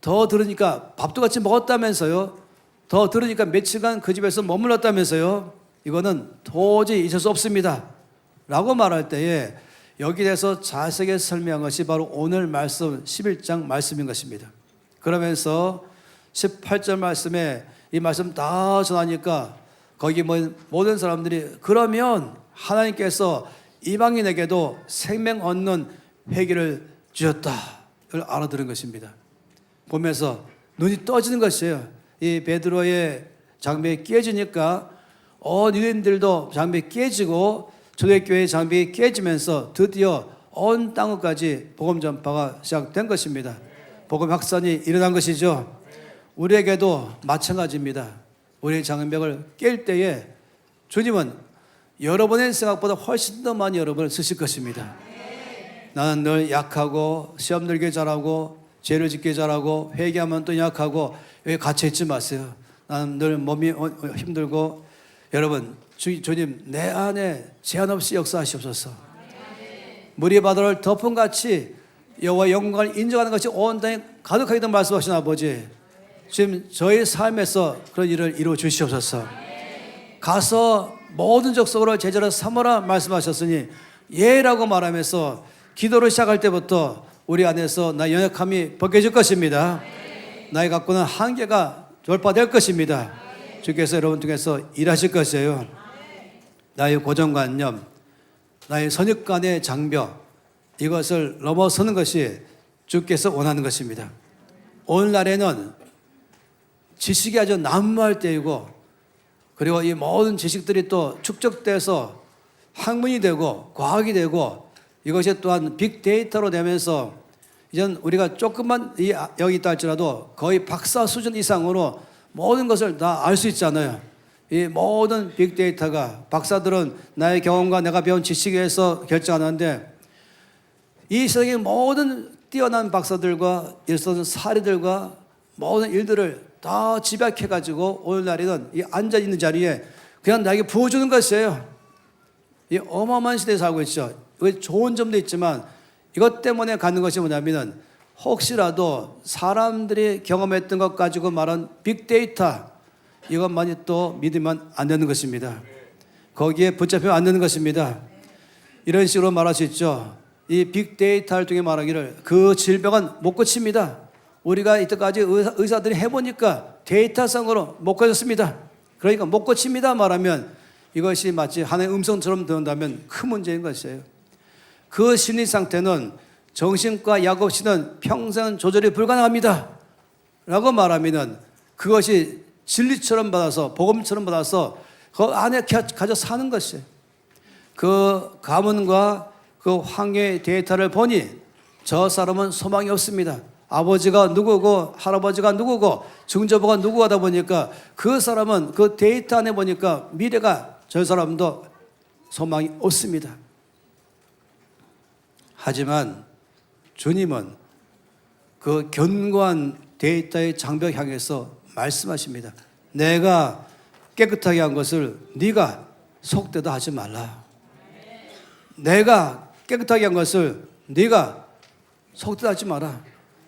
더 들으니까 밥도 같이 먹었다면서요. 더 들으니까 며칠간 그 집에서 머물렀다면서요. 이거는 도저히 있을 수 없습니다 라고 말할 때에 여기에 대해서 자세하게 설명한 것이 바로 오늘 말씀 11장 말씀인 것입니다. 그러면서 18절 말씀에 이 말씀 다 전하니까 거기 모든 사람들이 그러면 하나님께서 이방인에게도 생명 얻는 회개를 주셨다 이걸 알아들은 것입니다. 보면서 눈이 떠지는 것이에요. 이 베드로의 장벽이 깨지니까 유대인들도 장벽이 깨지고 초대교회의 장벽이 깨지면서 드디어 온 땅까지 복음 전파가 시작된 것입니다. 복음 확산이 일어난 것이죠. 우리에게도 마찬가지입니다. 우리의 장벽을 깰 때에 주님은 여러분의 생각보다 훨씬 더 많이 여러분을 쓰실 것입니다. 나는 늘 약하고 시험 들게 잘하고 죄를 짓게 잘하고 회개하면 또 약하고 여기 갇혀있지 마세요. 나는 늘 몸이 힘들고 여러분 주님 내 안에 제한 없이 역사하시옵소서. 물이 바다를 덮음같이 여호와의 영광을 인정하는 것이 온 땅에 가득하게 말씀하신 아버지, 지금 저희 삶에서 그런 일을 이루어 주시옵소서. 가서 모든 족속으로 제자로 삼으라 말씀하셨으니 예라고 말하면서 기도를 시작할 때부터 우리 안에서 나의 연약함이 벗겨질 것입니다. 나의 갖고 있는 한계가 돌파될 것입니다. 주께서 여러분 중에서 일하실 것이에요. 나의 고정관념, 나의 선입관의 장벽, 이것을 넘어서는 것이 주께서 원하는 것입니다. 오늘날에는 지식이 아주 난무할 때이고, 그리고 이 모든 지식들이 또 축적돼서 학문이 되고 과학이 되고 이것이 또한 빅데이터로 되면서 이젠 우리가 조금만 여기 있다 할지라도 거의 박사 수준 이상으로 모든 것을 다 알 수 있잖아요. 이 모든 빅데이터가 박사들은 나의 경험과 내가 배운 지식에 의해서 결정하는데 이 세상의 모든 뛰어난 박사들과 일선 사례들과 모든 일들을 다 집약해가지고 오늘날에는 이 앉아있는 자리에 그냥 나에게 부어주는 것이에요. 이 어마어마한 시대에 살고 있죠. 좋은 점도 있지만 이것 때문에 갖는 것이 뭐냐면 혹시라도 사람들이 경험했던 것 가지고 말한 빅데이터 이것만이 또 믿으면 안 되는 것입니다. 거기에 붙잡히면 안 되는 것입니다. 이런 식으로 말할 수 있죠. 이 빅데이터를 통해 말하기를 그 질병은 못 고칩니다. 우리가 이때까지 의사들이 해보니까 데이터상으로 못 고쳤습니다. 그러니까 못 고칩니다 말하면 이것이 마치 하나의 음성처럼 들린다면 큰 문제인 것이에요. 그 심리 상태는 정신과 약 없이는 평생 조절이 불가능합니다 라고 말하면 그것이 진리처럼 받아서 복음처럼 받아서 그 안에 가져 사는 것이에요. 그 가문과 그 황해의 데이터를 보니 저 사람은 소망이 없습니다. 아버지가 누구고 할아버지가 누구고 증조부가 누구 하다 보니까 그 사람은 그 데이터 안에 보니까 미래가 저 사람도 소망이 없습니다. 하지만 주님은 그 견고한 데이터의 장벽 향해서 말씀하십니다. 내가 깨끗하게 한 것을 네가 속되다 하지 말라. 내가 깨끗하게 한 것을 네가 속되다 하지 마라.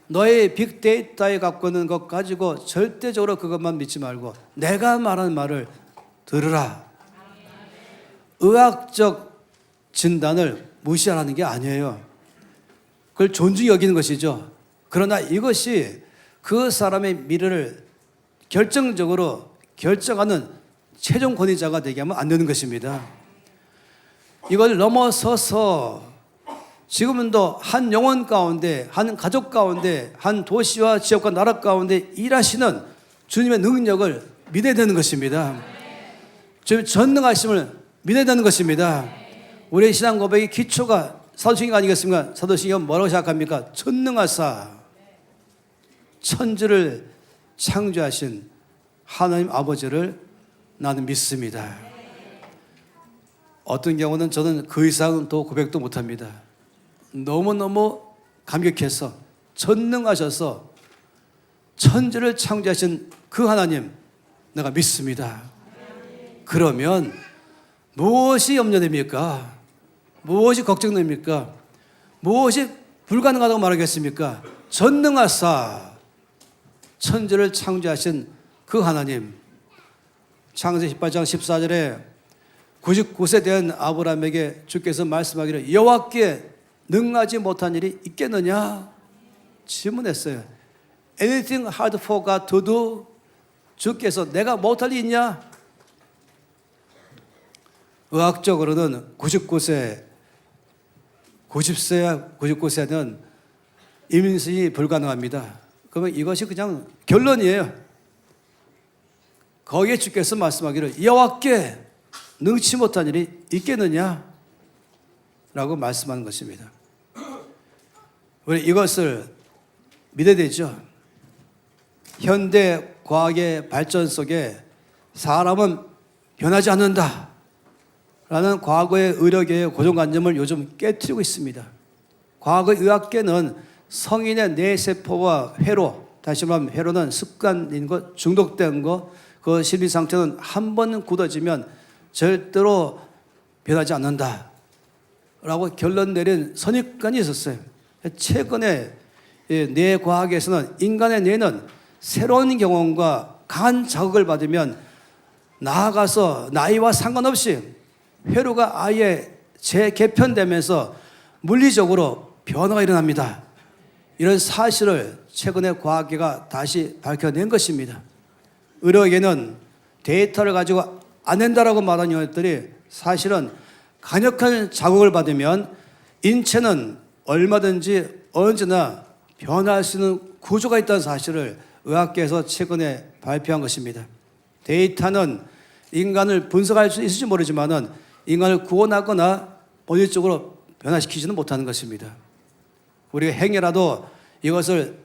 너의 빅데이터에 갖고 있는 것 가지고 절대적으로 그것만 믿지 말고 내가 말하는 말을 들으라. 의학적 진단을 무시하라는 게 아니에요. 그걸 존중히 여기는 것이죠. 그러나 이것이 그 사람의 미래를 결정적으로 결정하는 최종 권위자가 되게 하면 안 되는 것입니다. 이걸 넘어서서 지금도 한 영혼 가운데, 한 가족 가운데, 한 도시와 지역과 나라 가운데 일하시는 주님의 능력을 믿어야 되는 것입니다. 주님 전능하심을 믿어야 되는 것입니다. 우리의 신앙 고백의 기초가 사도신경 아니겠습니까? 사도신경 뭐라고 시작합니까? 전능하사 천지를 창조하신 하나님 아버지를 나는 믿습니다. 어떤 경우는 저는 그 이상은 또 고백도 못합니다. 너무너무 감격해서 전능하셔서 천지를 창조하신 그 하나님 내가 믿습니다. 그러면 무엇이 염려됩니까? 무엇이 걱정됩니까? 무엇이 불가능하다고 말하겠습니까? 전능하사 천지를 창조하신 그 하나님. 창세기 18장 14절에 99세 된 아브라함에게 주께서 말씀하기를 여호와께 능하지 못한 일이 있겠느냐? 질문했어요. Anything hard for God to do? 주께서 내가 못할 일이 있냐? 의학적으로는 99세는 임신이 불가능합니다. 그러면 이것이 그냥 결론이에요. 거기에 주께서 말씀하기를 여호와께 능치 못한 일이 있겠느냐? 라고 말씀하는 것입니다. 우리 이것을 믿어야 되죠. 현대 과학의 발전 속에 사람은 변하지 않는다 라는 과거의 의료계의 고정관념을 요즘 깨트리고 있습니다. 과거 의학계는 성인의 뇌세포와 회로, 다시 말하면 회로는 습관인 것, 중독된 것, 그 심리 상태는 한 번 굳어지면 절대로 변하지 않는다 라고 결론 내린 선입관이 있었어요. 최근에 뇌과학에서는 인간의 뇌는 새로운 경험과 강한 자극을 받으면 나아가서 나이와 상관없이 회로가 아예 재개편되면서 물리적으로 변화가 일어납니다. 이런 사실을 최근에 과학계가 다시 밝혀낸 것입니다. 의료계는 데이터를 가지고 안 된다라고 말하는 것들이 사실은 강력한 자극을 받으면 인체는 얼마든지 언제나 변화할 수 있는 구조가 있다는 사실을 의학계에서 최근에 발표한 것입니다. 데이터는 인간을 분석할 수 있을지 모르지만은 인간을 구원하거나 본질적으로 변화시키지는 못하는 것입니다. 우리가 행여라도 이것을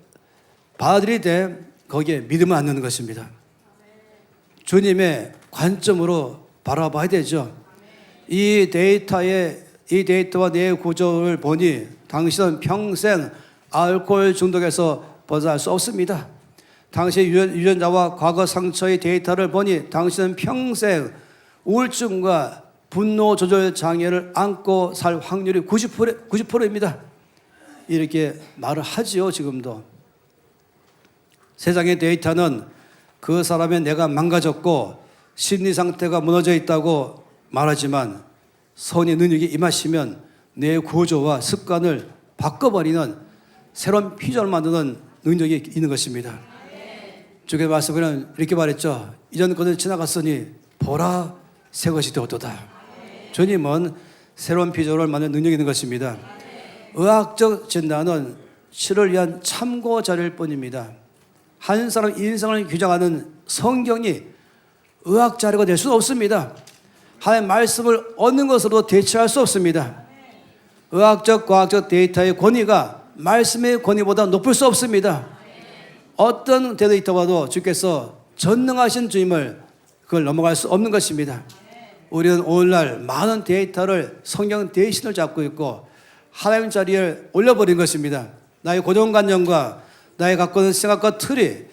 받아들이되 거기에 믿음을 안 넣는 것입니다. 주님의 관점으로 바라봐야 되죠. 이 데이터와 내 구조를 보니 당신은 평생 알코올 중독에서 벗어날 수 없습니다. 당시의 유전자와 과거 상처의 데이터를 보니 당신은 평생 우울증과 분노 조절 장애를 안고 살 확률이 90%입니다. 이렇게 말을 하지요, 지금도. 세상의 데이터는 그 사람의 뇌가 망가졌고 심리 상태가 무너져 있다고 말하지만 선의 능력이 임하시면 뇌 구조와 습관을 바꿔버리는 새로운 피조를 만드는 능력이 있는 것입니다. 주의 말씀은 이렇게 말했죠. 이전 것을 지나갔으니 보라 새 것이 되었도다. 주님은 새로운 피조를 만드는 능력이 있는 것입니다. 의학적 진단은 치료를 위한 참고 자료일 뿐입니다. 한 사람 인생을 규정하는 성경이 의학 자료가 될 수 없습니다. 하나님의 말씀을 얻는 것으로 대체할 수 없습니다. 의학적, 과학적 데이터의 권위가 말씀의 권위보다 높을 수 없습니다. 어떤 데이터와도 주께서 전능하신 주님을 그걸 넘어갈 수 없는 것입니다. 우리는 오늘날 많은 데이터를 성경 대신을 잡고 있고 하나님 자리에 올려버린 것입니다. 나의 고정관념과 나의 갖고 있는 생각과 틀이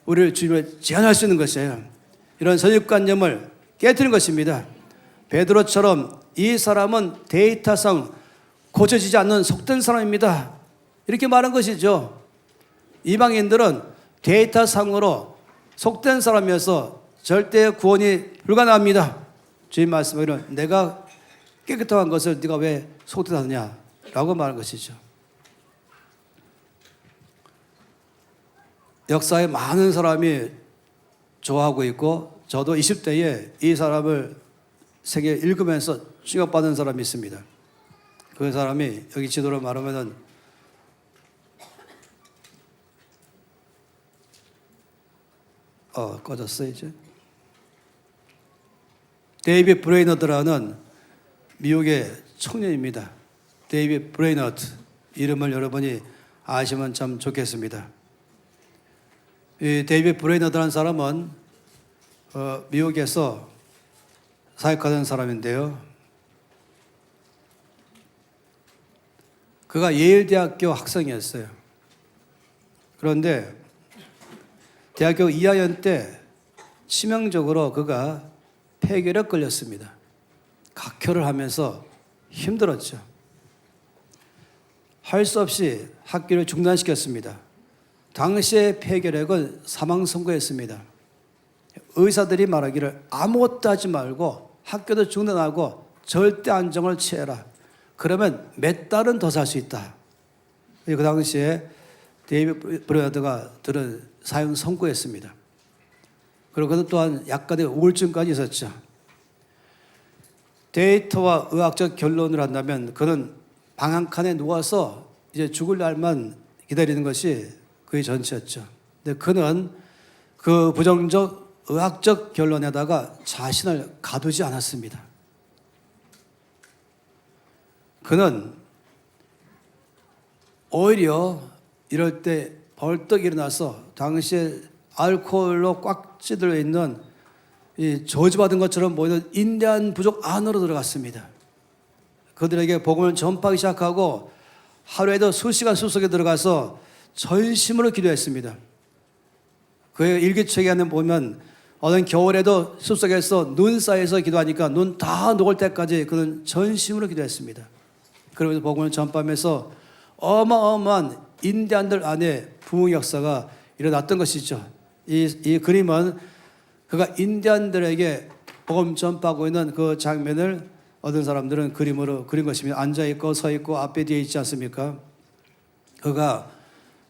우리를 주님을 제한할 수 있는 것이에요. 이런 선입관념을 깨뜨리는 것입니다. 베드로처럼 이 사람은 데이터상 고쳐지지 않는 속된 사람입니다. 이렇게 말한 것이죠. 이방인들은 데이터상으로 속된 사람이어서 절대 구원이 불가능합니다. 주님 말씀으로 내가 깨끗한 것을 네가 왜 속되하느냐 라고 말한 것이죠. 역사에 많은 사람이 좋아하고 있고 저도 20대에 이 사람을 세계 읽으면서 충격받은 사람이 있습니다. 그 사람이 여기 지도로 말하면은 꺼졌어 이제. 데이비드 브레이너드라는 미국의 청년입니다. 데이빗 브레이너드. 이름을 여러분이 아시면 참 좋겠습니다. 이 데이빗 브레이너드라는 사람은 미국에서 사역하던 사람인데요. 그가 예일대학교 학생이었어요. 그런데 대학교 2학년 때 치명적으로 그가 폐결핵 걸렸습니다. 각혈을 하면서 힘들었죠. 할 수 없이 학교를 중단시켰습니다. 당시의 폐결핵은 사망 선고였습니다. 의사들이 말하기를 아무것도 하지 말고 학교도 중단하고 절대 안정을 취해라. 그러면 몇 달은 더 살 수 있다. 그 당시에 데이빗 브레이너드가 들은 사형 선고였습니다. 그리고 그는 또한 약간의 우울증까지 있었죠. 데이터와 의학적 결론을 한다면 그는 방 한 칸에 누워서 이제 죽을 날만 기다리는 것이 그의 전체였죠. 근데 그는 그 부정적 의학적 결론에다가 자신을 가두지 않았습니다. 그는 오히려 이럴 때 벌떡 일어나서 당시에 알코올로 꽉 찌들어 있는 이 저주받은 것처럼 보이는 인디안 부족 안으로 들어갔습니다. 그들에게 복음을 전파하기 시작하고 하루에도 수시간 숲속에 들어가서 전심으로 기도했습니다. 그의 일기책에 보면 어느 겨울에도 숲속에서 눈 사이에서 기도하니까 눈 다 녹을 때까지 그는 전심으로 기도했습니다. 그러면서 복음을 전파하면서 어마어마한 인디안들 안에 부흥 역사가 일어났던 것이죠. 이 그림은 그가 인디안들에게 복음 전파하고 있는 그 장면을 어떤 사람들은 그림으로 그린 것입니다. 앉아있고 서있고 앞에 뒤에 있지 않습니까? 그가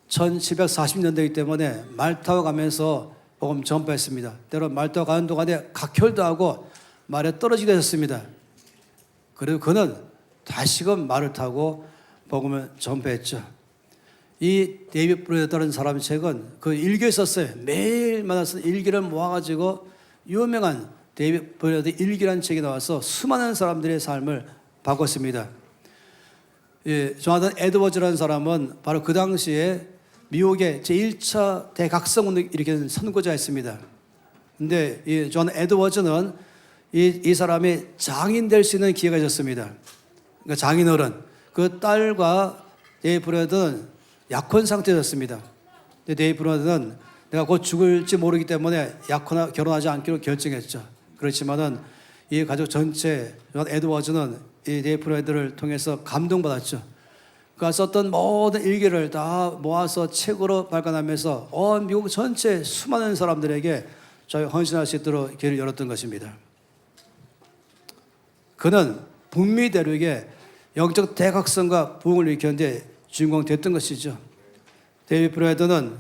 1740년대이기 때문에 말 타고 가면서 복음 전파했습니다. 때로 말 타고 가는 동안에 각혈도 하고 말에 떨어지게 되었습니다. 그리고 그는 다시금 말을 타고 복음을 전파했죠. 이 데이빗 브레이너드라는 사람의 책은 그 일기에 썼어요. 매일마다 쓴 일기를 모아가지고 유명한 데이빗 브레이너드 일기라는 책이 나와서 수많은 사람들의 삶을 바꿨습니다. 조나단 에드워즈라는 사람은 바로 그 당시에 미국의 제1차 대각성운동을 일으키는 선구자였습니다. 근데 이 존 에드워즈는 이 사람이 장인 될 수 있는 기회가 있었습니다. 그러니까 장인어른. 그 딸과 데이빗 브레이너드는 약혼 상태였습니다. 데이빗 브레이너드는 내가 곧 죽을지 모르기 때문에 약혼하 결혼하지 않기로 결정했죠. 그렇지만은 이 가족 전체 존 에드워즈는 이 데이빗 브레이너드를 통해서 감동받았죠. 그가 썼던 모든 일기를 다 모아서 책으로 발간하면서 미국 전체 수많은 사람들에게 저희 헌신할 수 있도록 길을 열었던 것입니다. 그는 북미 대륙의 영적 대각성과 부흥을 일으켰는데 주인공 됐던 것이죠. 데이빗 브레이너드는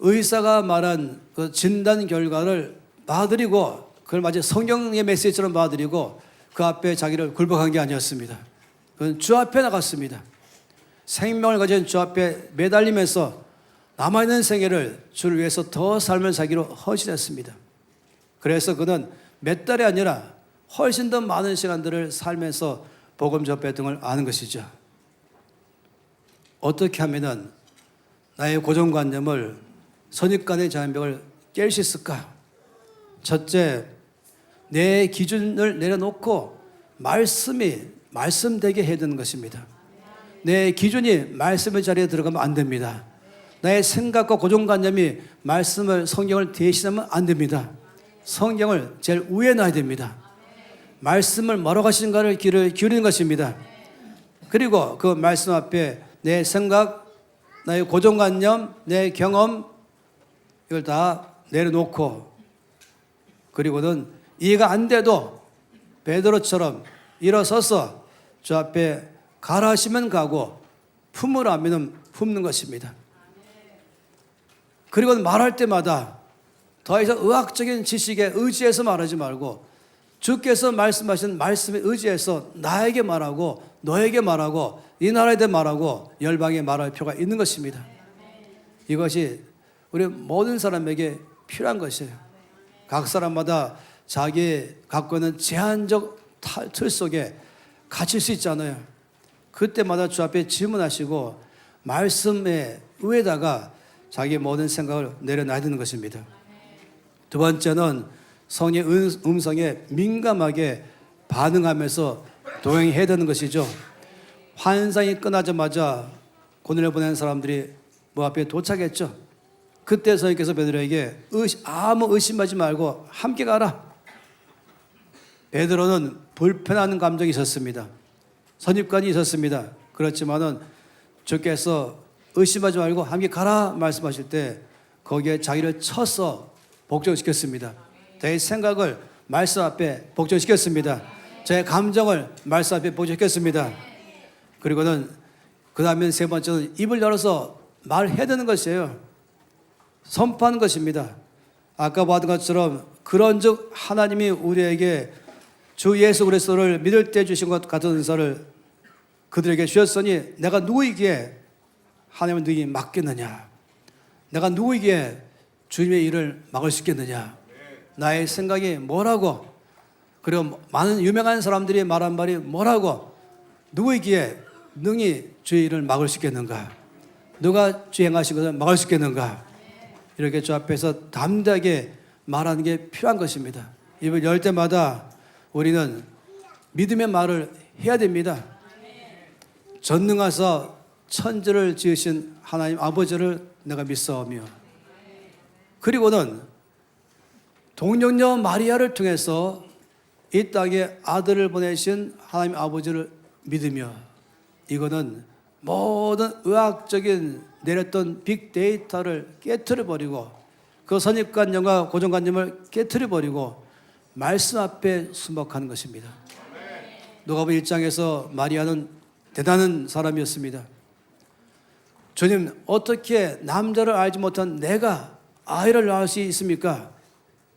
의사가 말한 그 진단 결과를 받아들이고 그걸 마치 성경의 메시지처럼 받아들이고 그 앞에 자기를 굴복한 게 아니었습니다. 그는 주 앞에 나갔습니다. 생명을 가진 주 앞에 매달리면서 남아있는 생애를 주를 위해서 더 삶을 살기로 헌신했습니다. 그래서 그는 몇 달이 아니라 훨씬 더 많은 시간들을 살면서 복음 전파했던 걸 아는 것이죠. 어떻게 하면은 나의 고정관념을 선입관의 장벽을 깰 수 있을까? 첫째, 내 기준을 내려놓고 말씀이 말씀되게 해야 되는 것입니다. 내 기준이 말씀의 자리에 들어가면 안 됩니다. 나의 생각과 고정관념이 말씀을 성경을 대신하면 안 됩니다. 성경을 제일 위에 놔야 됩니다. 말씀을 뭐라고 하시는가를 귀를 기울이는 것입니다. 그리고 그 말씀 앞에 내 생각, 나의 고정관념, 내 경험 이걸 다 내려놓고 그리고는 이해가 안 돼도 베드로처럼 일어서서 주 앞에 가라 하시면 가고 품으라 하면 품는 것입니다. 그리고 말할 때마다 더 이상 의학적인 지식에 의지해서 말하지 말고 주께서 말씀하신 말씀에 의지해서 나에게 말하고 너에게 말하고 이 나라에 대해 말하고 열방에 말할 필요가 있는 것입니다. 이것이 우리 모든 사람에게 필요한 것이에요. 각 사람마다 자기 갖고 있는 제한적 틀 속에 갇힐 수 있잖아요. 그때마다 주 앞에 질문하시고 말씀의 위에다가 자기 모든 생각을 내려놔야 되는 것입니다. 두 번째는 성의 음성에 민감하게 반응하면서 동행해야 되는 것이죠. 환상이 끝나자마자 고뇌를 보낸 사람들이 뭐 앞에 도착했죠. 그때 성령께서 베드로에게 아무 의심하지 말고 함께 가라. 베드로는 불편한 감정이 있었습니다. 선입관이 있었습니다. 그렇지만은 주께서 의심하지 말고 함께 가라 말씀하실 때 거기에 자기를 쳐서 복종시켰습니다. 제 생각을 말씀 앞에 복종시켰습니다. 제 감정을 말씀 앞에 복종시켰습니다. 그리고는 그 다음에 세 번째는 입을 열어서 말해야 되는 것이에요. 선포하는 것입니다. 아까 봤던 것처럼 그런즉 하나님이 우리에게 주 예수 그리스도를 믿을 때 주신 것 같은 은사를 그들에게 주셨으니 내가 누구이기에 하나님을 누구에게 맡겠느냐? 내가 누구이기에 주님의 일을 막을 수 있겠느냐? 나의 생각이 뭐라고? 그리고 많은 유명한 사람들이 말한 말이 뭐라고? 누구이기에 능히 주의 일을 막을 수 있겠는가? 누가 주 행하신 것을 막을 수 있겠는가? 이렇게 주 앞에서 담대하게 말하는 게 필요한 것입니다. 입을 열 때마다 우리는 믿음의 말을 해야 됩니다. 전능하사 천지를 지으신 하나님 아버지를 내가 믿사오며, 그리고는 동정녀 마리아를 통해서 이 땅에 아들을 보내신 하나님 아버지를 믿으며, 이거는 모든 의학적인 내렸던 빅데이터를 깨트려버리고 그 선입관념과 고정관념을 깨트려버리고 말씀 앞에 순복하는 것입니다. 누가복음 1장에서 마리아는 대단한 사람이었습니다. 주님, 어떻게 남자를 알지 못한 내가 아이를 낳을 수 있습니까?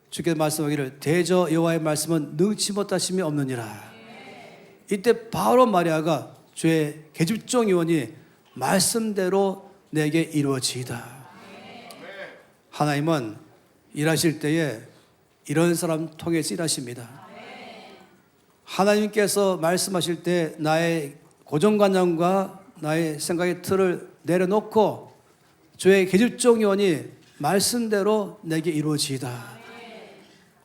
주께서 말씀하기를 대저 여호와의 말씀은 능치 못하심이 없느니라. 이때 바로 마리아가 주의 계집종 요원이 말씀대로 내게 이루어지이다. 하나님은 일하실 때에 이런 사람 통해서 일하십니다. 하나님께서 말씀하실 때 나의 고정관념과 나의 생각의 틀을 내려놓고 주의 계집종 요원이 말씀대로 내게 이루어지이다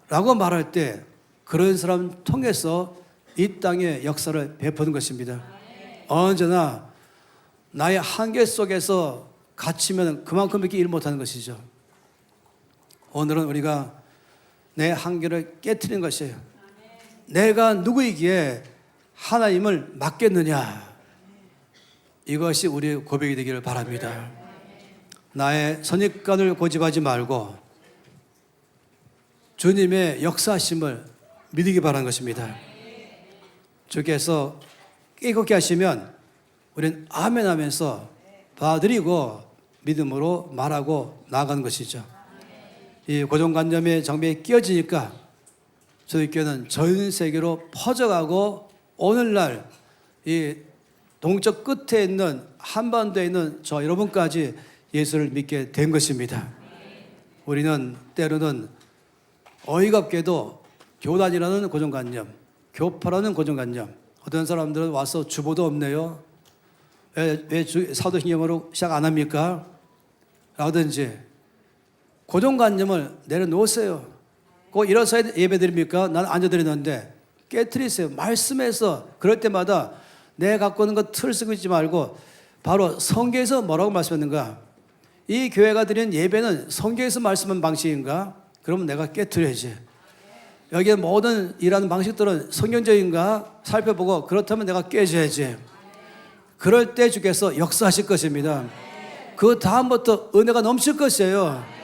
라고 말할 때 그런 사람 통해서 이 땅에 역사를 베푸는 것입니다. 언제나 나의 한계 속에서 갇히면 그만큼밖에 일 못하는 것이죠. 오늘은 우리가 내 한계를 깨트리는 것이에요. 내가 누구이기에 하나님을 맡겠느냐? 이것이 우리의 고백이 되기를 바랍니다. 나의 선입관을 고집하지 말고 주님의 역사하심을 믿기 바라는 것입니다. 주께서 깨끗게 하시면 우리는 아멘 하면서 받아들이고 믿음으로 말하고 나아가는 것이죠. 이 고정관념의 장벽에 끼어지니까 저희 교회는 전 세계로 퍼져가고 오늘날 이 동쪽 끝에 있는 한반도에 있는 저 여러분까지 예수를 믿게 된 것입니다. 우리는 때로는 어이가 없게도 교단이라는 고정관념, 교파라는 고정관념, 어떤 사람들은 와서 주보도 없네요. 왜 사도신경으로 시작 안 합니까? 라든지 고정관념을 내려놓으세요. 꼭 일어서야 예배드립니까? 난 앉아드리는데 깨트리세요. 말씀에서 그럴 때마다 내가 갖고 있는 것 틀 쓰고 있지 말고 바로 성경에서 뭐라고 말씀했는가? 이 교회가 드리는 예배는 성경에서 말씀한 방식인가? 그러면 내가 깨트려야지. 여기에 모든 일하는 방식들은 성경적인가 살펴보고 그렇다면 내가 깨져야지. 그럴 때 주께서 역사하실 것입니다. 그 다음부터 은혜가 넘칠 것이에요.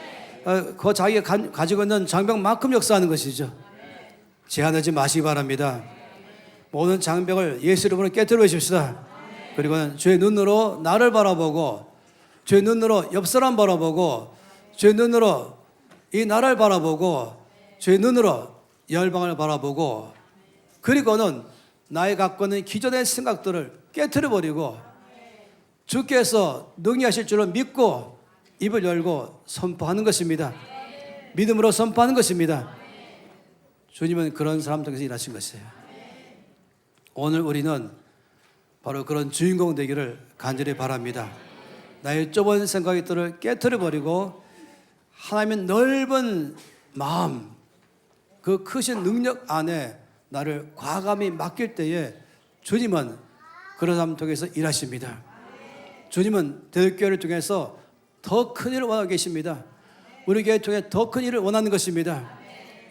그 자기가 가지고 있는 장벽만큼 역사하는 것이죠. 제한하지 마시기 바랍니다. 모든 장벽을 예수 이름으로 깨뜨려 주십시다. 그리고는 주의 눈으로 나를 바라보고 주의 눈으로 옆 사람 바라보고 주의 눈으로 이 나라를 바라보고 주의 눈으로 열방을 바라보고 그리고는 나의 갖고 있는 기존의 생각들을 깨뜨려 버리고 주께서 능히 하실 줄을 믿고 입을 열고 선포하는 것입니다. 믿음으로 선포하는 것입니다. 주님은 그런 사람 통해서 일하신 것이에요. 오늘 우리는 바로 그런 주인공 되기를 간절히 바랍니다. 나의 좁은 생각들을 깨트려버리고 하나님의 넓은 마음, 그 크신 능력 안에 나를 과감히 맡길 때에 주님은 그런 삶 통해서 일하십니다. 주님은 대교회를 통해서 더 큰 일을 원하고 계십니다. 우리 교회 통해 더 큰 일을 원하는 것입니다.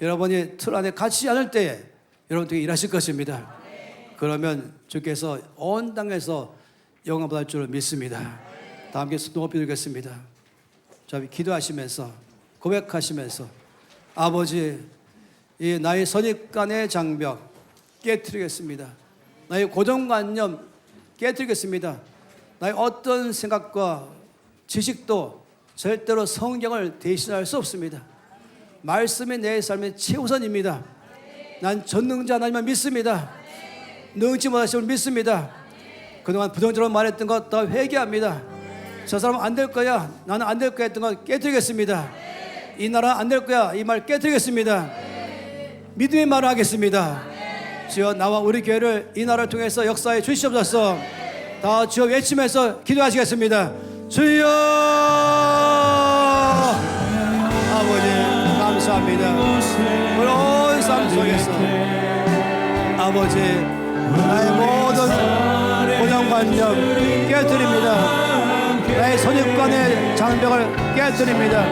여러분이 틀 안에 갇히지 않을 때에 여러분 통해 일하실 것입니다. 그러면 주께서 온 땅에서 영광 받을 줄을 믿습니다. 다 함께 손 높이 들겠습니다. 자, 기도하시면서 고백하시면서 아버지, 이 나의 선입관의 장벽 깨트리겠습니다. 나의 고정관념 깨트리겠습니다. 나의 어떤 생각과 지식도 절대로 성경을 대신할 수 없습니다. 말씀이 내 삶의 최우선입니다. 난 전능자 하나님만 믿습니다. 능치 못하심을 믿습니다. 그동안 부정적으로 말했던 것 다 회개합니다. 저 사람은 안 될 거야, 나는 안 될 거야 했던 것 깨트리겠습니다. 이 나라 안 될 거야, 이 말 깨트리겠습니다. 믿음의 말을 하겠습니다. 주여, 나와 우리 교회를 이 나라를 통해서 역사해 주시옵소서. 다 주여 외치면서 기도하시겠습니다. 주여, 아버지 감사합니다. 우리 온 삶 속에서 아버지, 나의 모든 고정관념 깨뜨립니다. 나의 선입관의 장벽을 깨뜨립니다.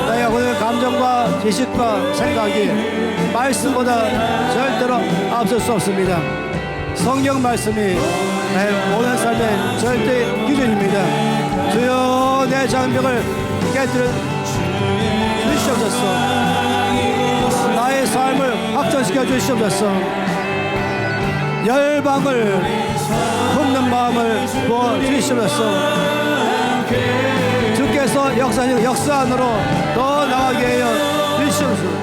나의 오늘 감정과 지식과 생각이 말씀보다 절대로 앞설 수 없습니다. 성경 말씀이 나의 모든 삶의 절대 기준입니다. 주여, 내 장벽을 깨뜨려 주시옵소서. 나의 삶을 확전시켜 주시옵소서. 열방을 품는 마음을 부어 주시옵소서. 주께서 역사하시는 역사 안으로 더 나가게 하여 주시옵소서.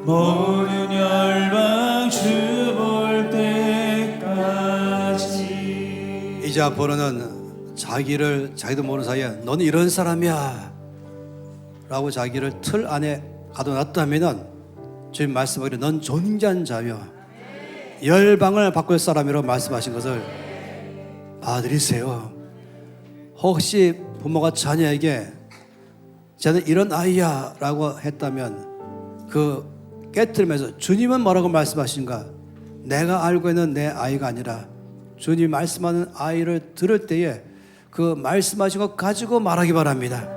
모든 열방 주 볼 때까지. 이제 앞으로는 자기도 모르는 사이에 너는 이런 사람이야 라고 자기를 틀 안에 가둬놨다면 주님 말씀하기를 넌 존귀한 자며 열방을 바꿀 사람이라고 말씀하신 것을 받아들이세요. 혹시 부모가 자녀에게 쟤는 이런 아이야 라고 했다면 그 깨트리면서 주님은 뭐라고 말씀하신가? 내가 알고 있는 내 아이가 아니라 주님이 말씀하는 아이를 들을 때에 그 말씀하신 것 가지고 말하기 바랍니다.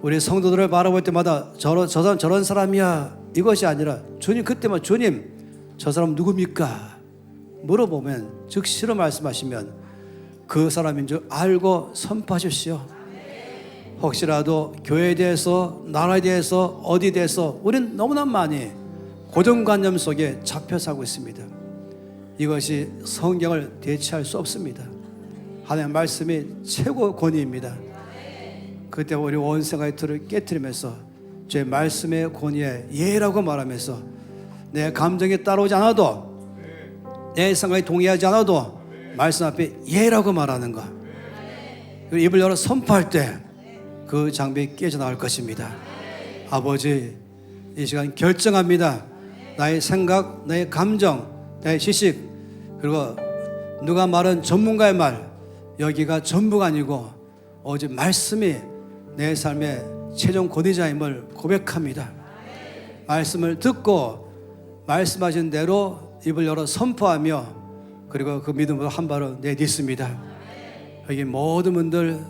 우리 성도들을 바라볼 때마다 저 사람 저런 사람이야 이것이 아니라 주님, 그때만 주님 저 사람 누굽니까? 물어보면 즉시로 말씀하시면 그 사람인 줄 알고 선포하십시오. 혹시라도 교회에 대해서, 나라에 대해서, 어디에 대해서 우리는 너무나 많이 고정관념 속에 잡혀 살고 있습니다. 이것이 성경을 대체할 수 없습니다. 하나님의 말씀이 최고 권위입니다. 그때 우리 온 생각의 틀을 깨트리면서 제 말씀의 권위에 예라고 말하면서 내 감정이 따라오지 않아도, 내 생각이 동의하지 않아도 말씀 앞에 예라고 말하는 것, 그리고 입을 열어 선포할 때 그 장벽이 깨져나갈 것입니다. 아버지, 이 시간 결정합니다. 나의 생각, 나의 감정, 나의 지식, 그리고 누가 말한 전문가의 말, 여기가 전부가 아니고 오직 말씀이 내 삶의 최종 권위자임을 고백합니다. 말씀을 듣고 말씀하신 대로 입을 열어 선포하며 그리고 그 믿음으로 한 발을 내딛습니다. 여기 모든 분들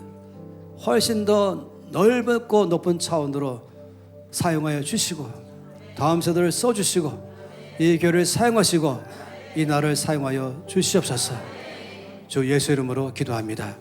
훨씬 더 넓고 높은 차원으로 사용하여 주시고 다음 세대를 써주시고 이 교회를 사용하시고 이 나라를 사용하여 주시옵소서. 주 예수 이름으로 기도합니다.